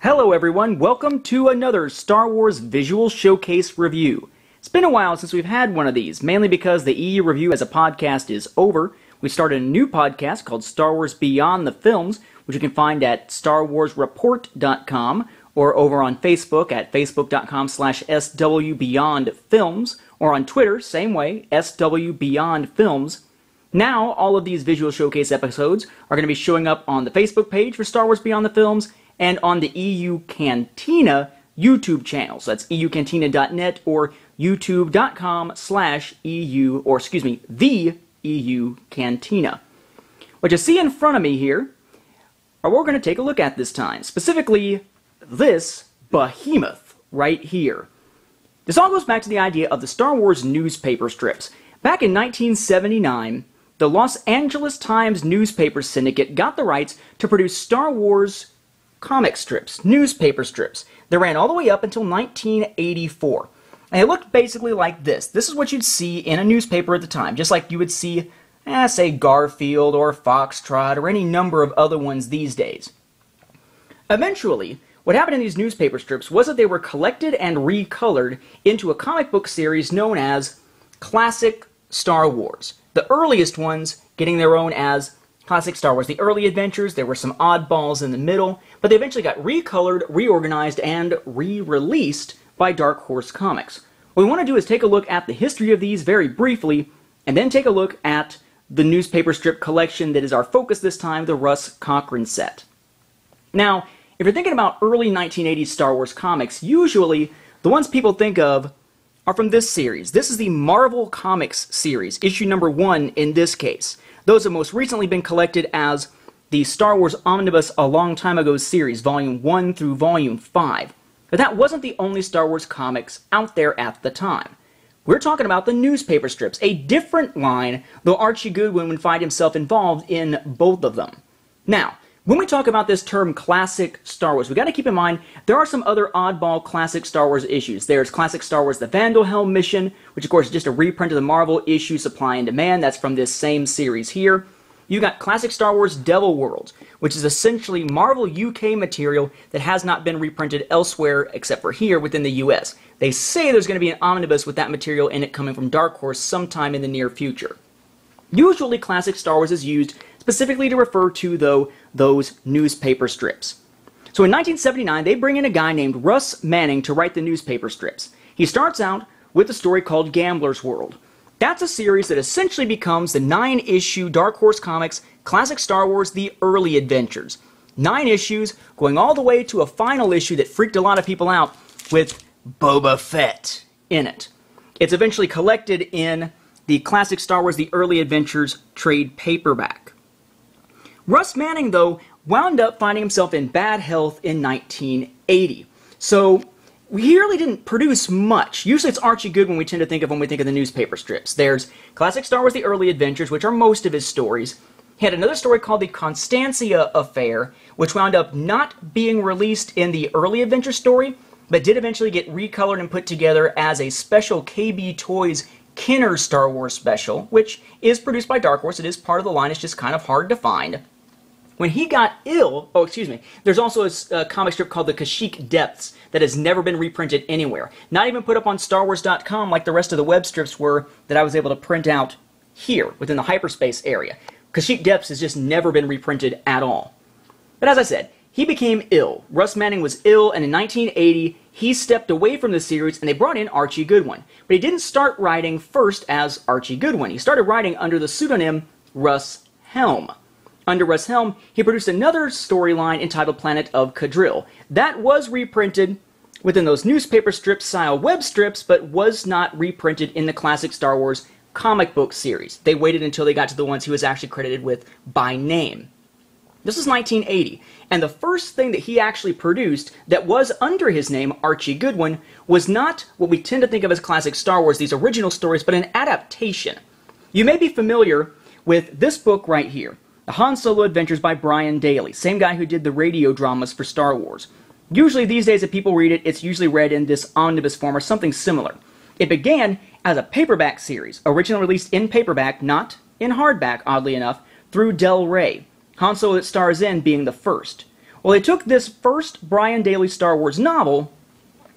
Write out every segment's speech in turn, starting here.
Hello everyone, welcome to another Star Wars Visual Showcase review. It's been a while since we've had one of these, mainly because the EU review as a podcast is over. We started a new podcast called Star Wars Beyond the Films, which you can find at starwarsreport.com or over on Facebook at facebook.com/swbeyondfilms or on Twitter, same way, swbeyondfilms. Now, all of these Visual Showcase episodes are going to be showing up on the Facebook page for Star Wars Beyond the Films and on the EU Cantina YouTube channel. So that's eucantina.net or youtube.com/EU, or excuse me, the EU Cantina. What you see in front of me here are what we're going to take a look at this time. Specifically, this behemoth right here. This all goes back to the idea of the Star Wars newspaper strips. Back in 1979, the Los Angeles Times newspaper syndicate got the rights to produce Star Wars comic strips, newspaper strips. They ran all the way up until 1984. And it looked basically like this. This is what you'd see in a newspaper at the time, just like you would see, say, Garfield or Foxtrot or any number of other ones these days. Eventually, what happened in these newspaper strips was that they were collected and recolored into a comic book series known as Classic Star Wars. The earliest ones getting their own as Classic Star Wars. The early adventures, there were some oddballs in the middle, but they eventually got recolored, reorganized, and re-released by Dark Horse Comics. What we want to do is take a look at the history of these very briefly, and then take a look at the newspaper strip collection that is our focus this time, the Russ Cochran set. Now, if you're thinking about early 1980s Star Wars comics, usually the ones people think of are from this series. This is the Marvel Comics series, issue number 1 in this case. Those have most recently been collected as the Star Wars Omnibus A Long Time Ago series, Volume 1 through Volume 5. But that wasn't the only Star Wars comics out there at the time. We're talking about the newspaper strips, a different line, though Archie Goodwin would find himself involved in both of them. Now, when we talk about this term Classic Star Wars, we got to keep in mind there are some other oddball Classic Star Wars issues. There's Classic Star Wars The Vandal Helm Mission, which of course is just a reprint of the Marvel issue Supply and Demand. That's from this same series here. You got Classic Star Wars Devil World, which is essentially Marvel UK material that has not been reprinted elsewhere except for here within the US. They say there's going to be an omnibus with that material in it coming from Dark Horse sometime in the near future. Usually Classic Star Wars is used specifically to refer to, though, those newspaper strips. So in 1979, they bring in a guy named Russ Manning to write the newspaper strips. He starts out with a story called Gambler's World. That's a series that essentially becomes the 9-issue Dark Horse Comics Classic Star Wars The Early Adventures. 9 issues, going all the way to a final issue that freaked a lot of people out with Boba Fett in it. It's eventually collected in the Classic Star Wars The Early Adventures trade paperback. Russ Manning, though, wound up finding himself in bad health in 1980. So he really didn't produce much. Usually it's Archie Goodwin we tend to think of when we think of the newspaper strips. There's Classic Star Wars The Early Adventures, which are most of his stories. He had another story called The Constancia Affair, which wound up not being released in the Early Adventure story, but did eventually get recolored and put together as a special KB Toys Kenner Star Wars special, which is produced by Dark Horse. It is part of the line, it's just kind of hard to find. When he got ill, there's also a comic strip called The Kashyyyk Depths that has never been reprinted anywhere. Not even put up on StarWars.com like the rest of the web strips were that I was able to print out here within the hyperspace area. Kashyyyk Depths has just never been reprinted at all. But as I said, he became ill. Russ Manning was ill, and in 1980, he stepped away from the series, and they brought in Archie Goodwin. But he didn't start writing first as Archie Goodwin. He started writing under the pseudonym Russ Helm. Under Russ Helm, he produced another storyline entitled Planet of Cadril. That was reprinted within those newspaper strip-style web strips, but was not reprinted in the Classic Star Wars comic book series. They waited until they got to the ones he was actually credited with by name. This was 1980, and the first thing that he actually produced that was under his name, Archie Goodwin, was not what we tend to think of as Classic Star Wars, these original stories, but an adaptation. You may be familiar with this book right here, The Han Solo Adventures by Brian Daley, same guy who did the radio dramas for Star Wars. Usually these days if people read it, it's usually read in this omnibus form or something similar. It began as a paperback series, originally released in paperback, not in hardback, oddly enough, through Del Rey. Han Solo that stars in being the first. Well, they took this first Brian Daley Star Wars novel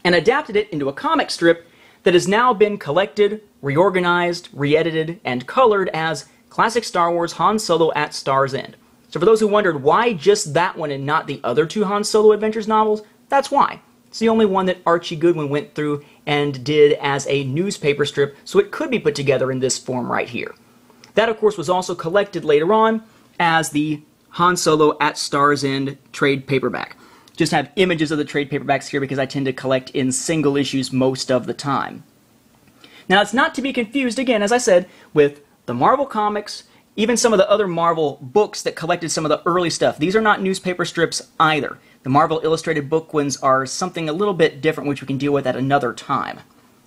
and adapted it into a comic strip that has now been collected, reorganized, re-edited, and colored as Classic Star Wars Han Solo at Star's End. So for those who wondered why just that one and not the other two Han Solo Adventures novels, that's why. It's the only one that Archie Goodwin went through and did as a newspaper strip, so it could be put together in this form right here. That, of course, was also collected later on as the Han Solo at Star's End trade paperback. Just have images of the trade paperbacks here because I tend to collect in single issues most of the time. Now, it's not to be confused, again, as I said, with the Marvel comics, even some of the other Marvel books that collected some of the early stuff. These are not newspaper strips either. The Marvel Illustrated book ones are something a little bit different, which we can deal with at another time.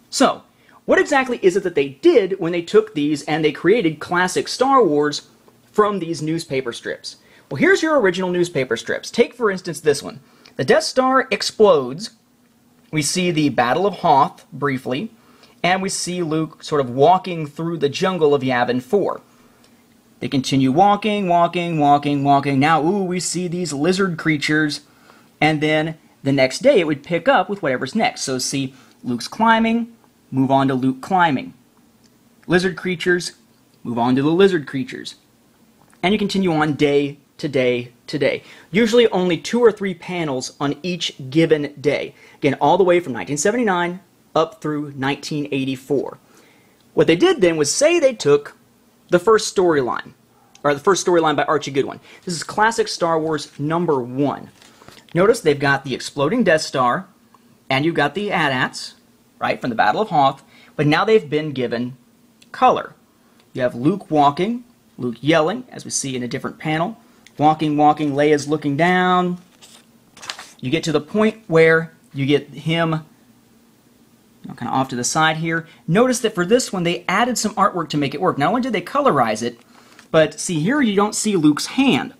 So, what exactly is it that they did when they took these and they created Classic Star Wars from these newspaper strips? Well, here's your original newspaper strips. Take, for instance, this one. The Death Star explodes. We see the Battle of Hoth, briefly, and we see Luke sort of walking through the jungle of Yavin 4. They continue walking, walking, walking, walking. Now, ooh, we see these lizard creatures. And then the next day it would pick up with whatever's next. So see, Luke's climbing, move on to Luke climbing. Lizard creatures, move on to the lizard creatures. And you continue on day to day to day. Usually only 2 or 3 panels on each given day. Again, all the way from 1979 up through 1984. What they did then was say they took the first storyline, or the first storyline by Archie Goodwin. This is Classic Star Wars #1. Notice they've got the exploding Death Star, and you've got the AT-ATs, right, from the Battle of Hoth, but now they've been given color. You have Luke walking, Luke yelling, as we see in a different panel. Walking, walking, Leia's looking down. You get to the point where you get him kind of off to the side here. Notice that for this one, they added some artwork to make it work. Not only did they colorize it, but see here you don't see Luke's hand.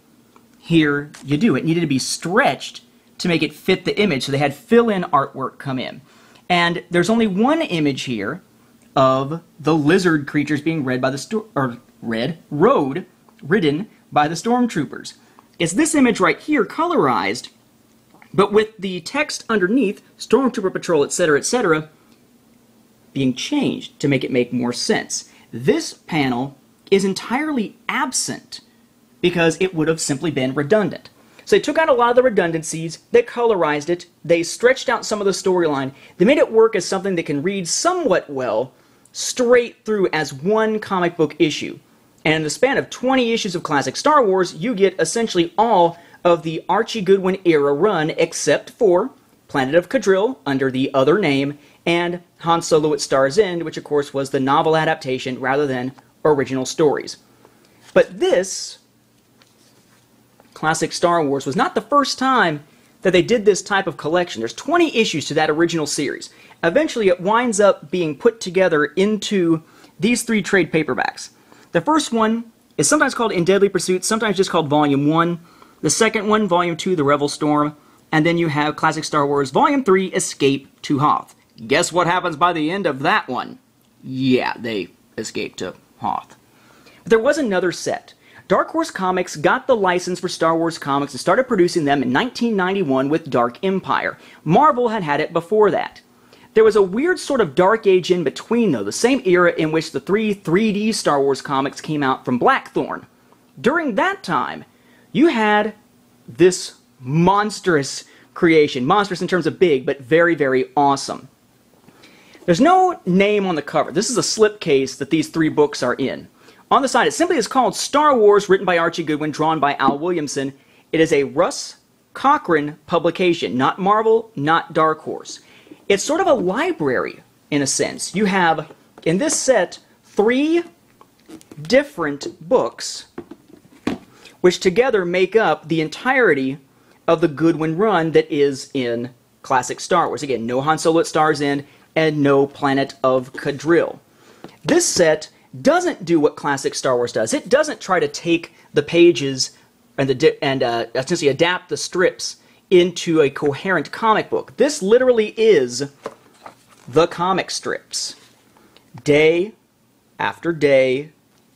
Here you do. It needed to be stretched to make it fit the image, so they had fill-in artwork come in. And there's only one image here of the lizard creatures being ridden by the stormtroopers. It's this image right here, colorized, but with the text underneath, Stormtrooper Patrol, etc., being changed to make it make more sense. This panel is entirely absent because it would have simply been redundant. So they took out a lot of the redundancies, they colorized it, they stretched out some of the storyline, they made it work as something that can read somewhat well straight through as one comic book issue. And in the span of 20 issues of Classic Star Wars, you get essentially all of the Archie Goodwin era run except for Planet of Cadril under the other name and Han Solo at Star's End, which of course was the novel adaptation rather than original stories. But this Classic Star Wars was not the first time that they did this type of collection. There's 20 issues to that original series. Eventually it winds up being put together into these 3 trade paperbacks. The first one is sometimes called In Deadly Pursuit, sometimes just called Volume 1. The second one, Volume 2, The Revel Storm. And then you have Classic Star Wars Volume 3, Escape to Hoth. Guess what happens by the end of that one? Yeah, they escape to Hoth. But there was another set. Dark Horse Comics got the license for Star Wars comics and started producing them in 1991 with Dark Empire. Marvel had had it before that. There was a weird sort of dark age in between, though, the same era in which the 3 3D Star Wars comics came out from Blackthorn. During that time, you had this monstrous creation. Monstrous in terms of big, but very, very awesome. There's no name on the cover. This is a slipcase that these 3 books are in. On the side, it simply is called Star Wars, written by Archie Goodwin, drawn by Al Williamson. It is a Russ Cochran publication, not Marvel, not Dark Horse. It's sort of a library, in a sense. You have, in this set, 3 different books, which together make up the entirety of the Goodwin run that is in Classic Star Wars. Again, no Han Solo at Star's End, and no Planet of Cadril. This set doesn't do what Classic Star Wars does. It doesn't try to take the pages and essentially adapt the strips into a coherent comic book. This literally is the comic strips. Day after day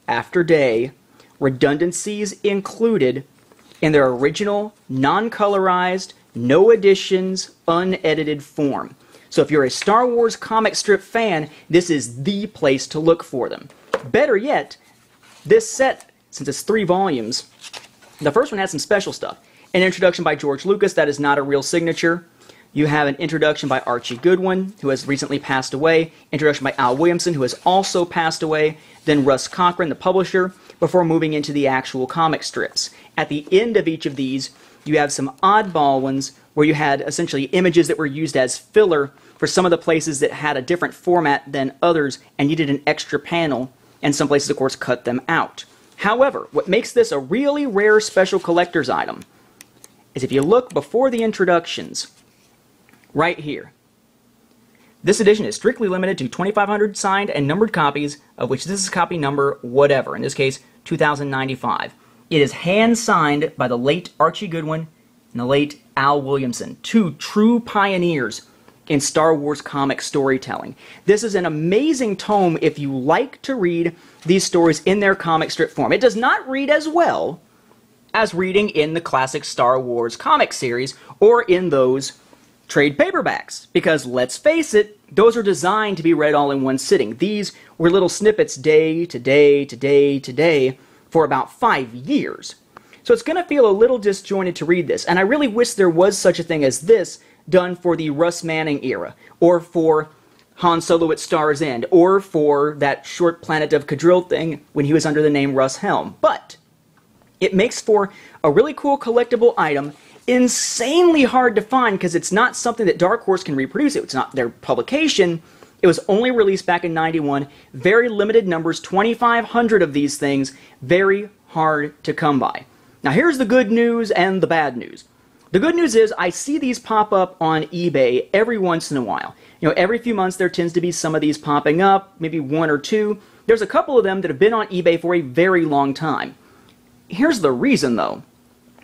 after day, redundancies included, in their original, non-colorized, no additions, unedited form. So if you're a Star Wars comic strip fan, this is the place to look for them. Better yet, this set, since it's 3 volumes, the first one has some special stuff. An introduction by George Lucas that is not a real signature. You have an introduction by Archie Goodwin, who has recently passed away. Introduction by Al Williamson, who has also passed away. Then Russ Cochran, the publisher, before moving into the actual comic strips. At the end of each of these, you have some oddball ones where you had essentially images that were used as filler for some of the places that had a different format than others and needed an extra panel, and some places, of course, cut them out. However, what makes this a really rare special collector's item is if you look before the introductions, right here. This edition is strictly limited to 2,500 signed and numbered copies, of which this is copy number whatever, in this case, 2095. It is hand-signed by the late Archie Goodwin and the late Al Williamson, 2 true pioneers in Star Wars comic storytelling. This is an amazing tome if you like to read these stories in their comic strip form. It does not read as well as reading in the classic Star Wars comic series or in those trade paperbacks, because let's face it, those are designed to be read all in one sitting. These were little snippets day to day to day to day for about 5 years. So it's going to feel a little disjointed to read this, and I really wish there was such a thing as this done for the Russ Manning era, or for Han Solo at Star's End, or for that short Planet of Cadril thing when he was under the name Russ Helm. But it makes for a really cool collectible item, insanely hard to find because it's not something that Dark Horse can reproduce. It's not their publication. It was only released back in '91. Very limited numbers, 2,500 of these things. Very hard to come by. Now here's the good news and the bad news. The good news is I see these pop up on eBay every once in a while. You know, every few months there tends to be some of these popping up, maybe 1 or 2. There's a couple of them that have been on eBay for a very long time. Here's the reason, though.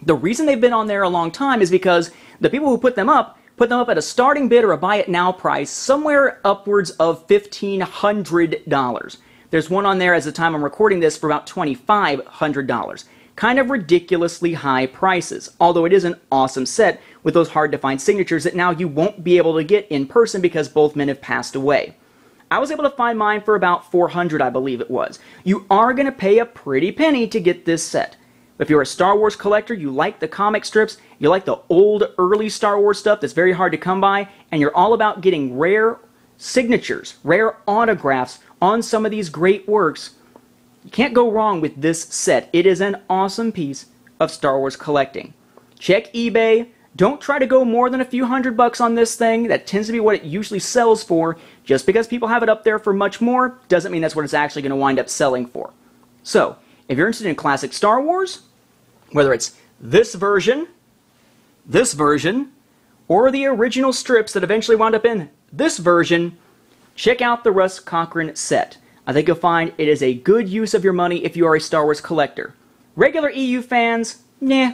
The reason they've been on there a long time is because the people who put them up at a starting bid or a buy it now price somewhere upwards of $1,500. There's one on there as the time I'm recording this for about $2,500. Kind of ridiculously high prices, although it is an awesome set with those hard to find signatures that now you won't be able to get in person because both men have passed away. I was able to find mine for about $400, I believe it was. You are going to pay a pretty penny to get this set. If you're a Star Wars collector, you like the comic strips, you like the old, early Star Wars stuff that's very hard to come by, and you're all about getting rare signatures, rare autographs on some of these great works, you can't go wrong with this set. It is an awesome piece of Star Wars collecting. Check eBay. Don't try to go more than a few $100 on this thing. That tends to be what it usually sells for. Just because people have it up there for much more doesn't mean that's what it's actually going to wind up selling for. So, if you're interested in classic Star Wars, whether it's this version, or the original strips that eventually wound up in this version, check out the Russ Cochran set. I think you'll find it is a good use of your money if you are a Star Wars collector. Regular EU fans, nah.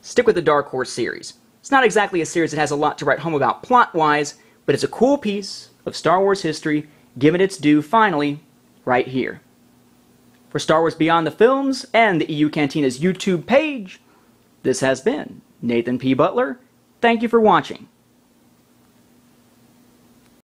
Stick with the Dark Horse series. It's not exactly a series that has a lot to write home about plot-wise, but it's a cool piece of Star Wars history, given its due finally, right here. For Star Wars Beyond the Films and the EU Cantina's YouTube page, this has been Nathan P. Butler. Thank you for watching.